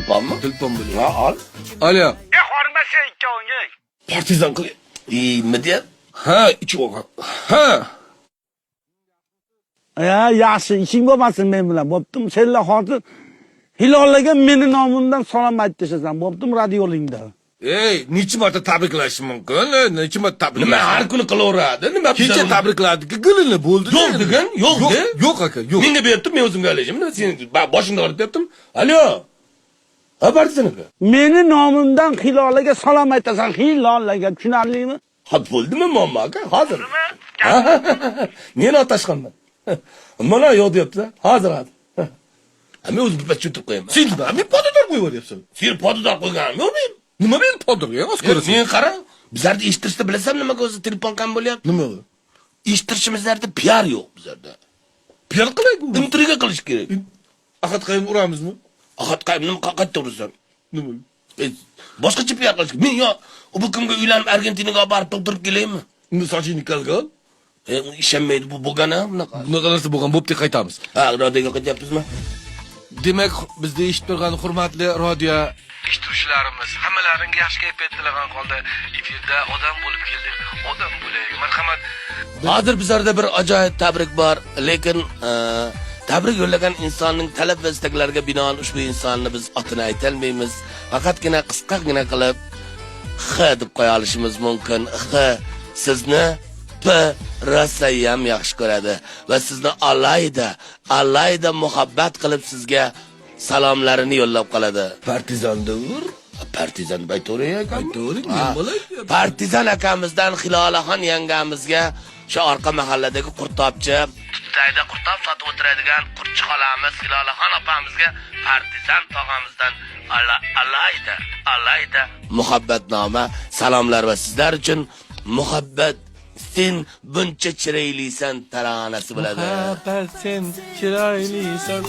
Telefonmi? Telefon bo'ling. Ha, al. Alo. Xorimda sen ikkovingga. Partizan qil. Nima deyapti? Ha, ichib olgan. Ha. Ya, yaxshi, ishing bo'lmasin men bilan. Bo'ptim, senlar hozir Hilollaga meni nomimdan salom aytishasan. Bo'ptim, radiolingda. Ey, necha marta tabriklash mumkin? Necha marta tabriklash? Nima har kuni qilaveradi? Nima Kecha tabrikladi, gilini bo'ldi. Yo'q degan, yo'q de. Yo'q aka, yo'q. Menga beribdi, men o'zimga olishim. Sen boshingda olib beribdim. Alo. Ha, Partizan aka. Meni nomimdan Hilollaga salom aytasan. Hilollaga tushunarlimi? Ha, bo'ldimi muammo aka? Hozir. Men otashqanman. Mana yo'q deyapti. Hozir. Men o'zim bir tushuntirib qo'yaman. Sen nima? Men pododor qo'yib yuboryapsan. Sen pododor qo'yganmi yo'qmi? Nima men pododor ya? Oskarasan. Men qara, bizlarda eshittirishda bilasan nimaga o'zi telefon kam bo'lyapti? Nima? Eshittirishimizlarda PR yo'q bizlarda. Piyon qilaylik. Intriga qilish kerak. Ahad qayim uramizmi? Ahad qaymni qayerda urasan? Nima? Boshqacha PR qilish kerak. Men yo bu kunga uylanib Argentinaga borib tug'dirib kelaymi? Uni sochinikka Ishonmaydi bu bo'lgani bunaqa. bunaqa narsa bo'lgan bo'pti qaytamiz. Ha, radioga qaytyapmizmi? Demak, bizda eshitib turgan hurmatli radio eshituvchilarimiz, hammalaringiz yaxshi kayfiyat tilagan holda efirda odam bo'lib keldik. Odam bo'laylik. Marhamat. Hozir bizlarda bir ajoyib tabrik bor, lekin tabrik yo'llagan insonning talab va istaklariga binoan ushbu insonni biz otini aytolmaymiz. Faqatgina qisqagina qilib X deb qo'ya olishimiz mumkin. X sizni P Rossiyam yaxshi ko'radi va sizni alayda muhabbat qilib sizga salomlarini yo'llab qoladi. Partizandur. Partizan bayto'riy ekan. Aytavering, men bo'lay. Partizan akamizdan Hilolaxon yangamizga shu orqa mahalladagi qurtobchi, tutayda qurtob sotib o'tiradigan qurtchi xolamiz Hilolaxon opamizga Partizan tog'amizdan alayda muhabbatnoma salomlar va sizlar uchun muhabbat sen buncha chiroylisan taronasi biladi. Muhabbat sen chiroylisan.